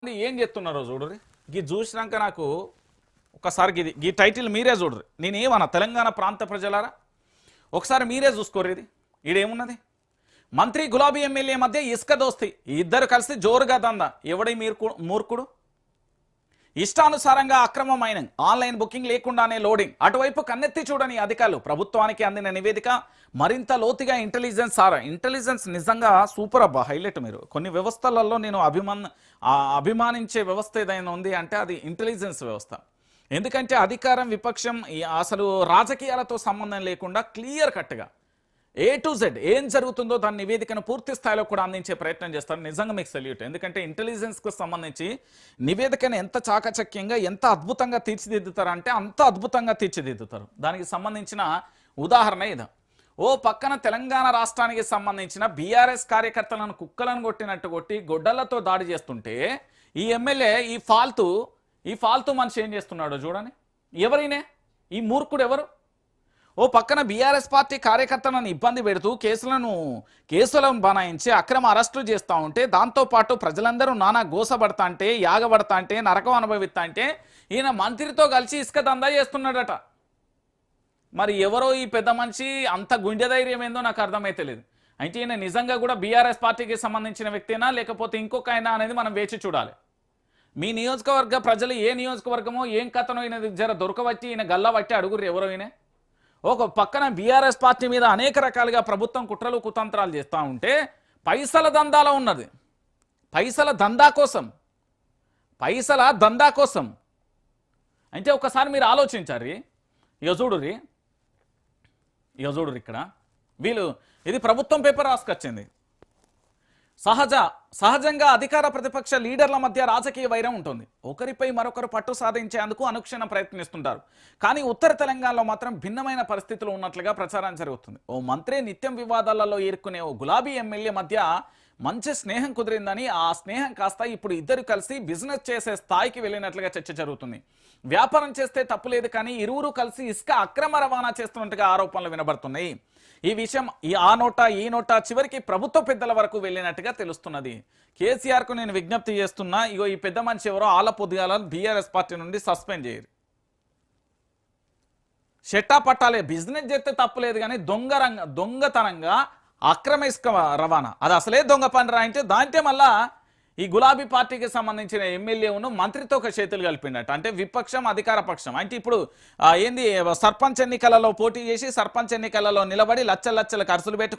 ఏం చెప్తున్నారో చూడరు. ఇది చూసినాక నాకు ఒకసారి ఈ టైటిల్ మీరే చూడరు. నేనేమన్నా తెలంగాణ ప్రాంత ప్రజలారా ఒకసారి మీరే చూసుకోరు. ఇది ఈడేమున్నది, మంత్రి గులాబీ ఎమ్మెల్యే మధ్య ఇసుక దోస్తి, ఇద్దరు కలిసి జోరుగా దందా. ఎవడై మూర్ఖుడు? ఇష్టానుసారంగా అక్రమమైన ఆన్లైన్ బుకింగ్ లేకుండానే లోడింగ్. అటువైపు కన్నెత్తి చూడని అధికారులు. ప్రభుత్వానికి అందిన నివేదిక మరింత లోతుగా ఇంటెలిజెన్స్ నిజంగా సూపర్ అబ్బా, హైలైట్. మీరు కొన్ని వ్యవస్థలలో నేను అభిమానించే వ్యవస్థ ఏదైనా ఉంది అంటే అది ఇంటెలిజెన్స్ వ్యవస్థ. ఎందుకంటే అధికారం విపక్షం అసలు రాజకీయాలతో సంబంధం లేకుండా క్లియర్ కట్గా A to Z ఏం జరుగుతుందో దాని నివేదికను పూర్తి స్థాయిలో కూడా అందించే ప్రయత్నం చేస్తారు. నిజంగా మీకు సెల్యూట్. ఎందుకంటే ఇంటెలిజెన్స్కు సంబంధించి నివేదికను ఎంత చాకచక్యంగా ఎంత అద్భుతంగా తీర్చిదిద్దుతారంటే అంత అద్భుతంగా తీర్చిదిద్దుతారు. దానికి సంబంధించిన ఉదాహరణ ఇది. ఓ పక్కన తెలంగాణ రాష్ట్రానికి సంబంధించిన బీఆర్ఎస్ కార్యకర్తలను కుక్కలను కొట్టినట్టు కొట్టి గొడ్డలతో దాడి చేస్తుంటే ఈ ఎమ్మెల్యే ఈ ఫాల్తూ మనిషి ఏం చేస్తున్నాడో చూడండి. ఎవరైనా ఈ మూర్ఖుడు ఎవరు? ఓ పక్కన బీఆర్ఎస్ పార్టీ కార్యకర్తలను ఇబ్బంది పెడుతూ కేసులను బనాయించి అక్రమ అరెస్టులు చేస్తూ ఉంటే దాంతోపాటు ప్రజలందరూ నానా గోసపడతా అంటే యాగబడతా అంటే నరకం అనుభవిస్తా అంటే ఈయన మంత్రితో కలిసి ఇసుక దందా చేస్తున్నాడట. మరి ఎవరో ఈ పెద్ద మనిషి అంత గుండె ధైర్యం ఏందో నాకు అర్థమైతే లేదు. అయితే ఈయన నిజంగా కూడా బీఆర్ఎస్ పార్టీకి సంబంధించిన వ్యక్తినా లేకపోతే ఇంకొక అయినా అనేది మనం వేచి చూడాలి. మీ నియోజకవర్గ ప్రజలు ఏ నియోజకవర్గమో ఏం కథనో ఈయన జర దొరకబట్టి ఈయన గల్లబట్టి అడుగురు ఎవరో. ఈయన ఒక పక్కన బీఆర్ఎస్ పార్టీ మీద అనేక రకాలుగా ప్రభుత్వం కుట్రలు కుతంత్రాలు చేస్తూ ఉంటే పైసల దందాలో ఉన్నది. పైసల దందా కోసం అంటే ఒకసారి మీరు ఆలోచించారు. ఇక చూడుర్రి ఇక్కడ వీళ్ళు ఇది ప్రభుత్వం పేపర్ రాసుకొచ్చింది. సహజంగా అధికార ప్రతిపక్ష లీడర్ల మధ్య రాజకీయ వైరం ఉంటుంది. ఒకరిపై మరొకరు పట్టు సాధించేందుకు అనుక్షణం ప్రయత్నిస్తుంటారు. కానీ ఉత్తర తెలంగాణలో మాత్రం భిన్నమైన పరిస్థితులు ఉన్నట్లుగా ప్రచారం జరుగుతుంది. ఓ మంత్రి నిత్యం వివాదాలలో ఇరుక్కునే ఓ గులాబీ ఎమ్మెల్యే మధ్య మంచి స్నేహం కుదిరిందని, ఆ స్నేహం కాస్త ఇప్పుడు ఇద్దరు కలిసి బిజినెస్ చేసే స్థాయికి వెళ్ళినట్లుగా చర్చ జరుగుతుంది. వ్యాపారం చేస్తే తప్పులేదు, కానీ ఇరువురు కలిసి ఇసుక అక్రమ రవాణా చేస్తున్నట్టుగా ఆరోపణలు వినబడుతున్నాయి. ఈ విషయం ఆ నోటా చివరికి ప్రభుత్వ పెద్దల వరకు వెళ్ళినట్టుగా తెలుస్తున్నది. కేసీఆర్కు నేను విజ్ఞప్తి చేస్తున్నా, ఇగో ఈ పెద్ద మనిషి ఎవరో ఆల పొద్దుగాల బీఆర్ఎస్ పార్టీ నుండి సస్పెండ్ చేయరు. షెట్టా పట్టాలే, బిజినెస్ చేస్తే తప్పులేదు, కానీ దొంగతనంగా అక్రమ ఇసుక రవాణా అది అసలే దొంగ పని రాయించే దాంట్లో మళ్ళా ఈ గులాబీ పార్టీకి సంబంధించిన ఎమ్మెల్యేను మంత్రితో ఒక చేతులు కలిపినట్టు. అంటే విపక్షం అధికార పక్షం అంటే ఇప్పుడు ఏంది సర్పంచ్ ఎన్నికలలో పోటీ చేసి సర్పంచ్ ఎన్నికలలో నిలబడి లక్షల ఖర్చులు పెట్టుకొని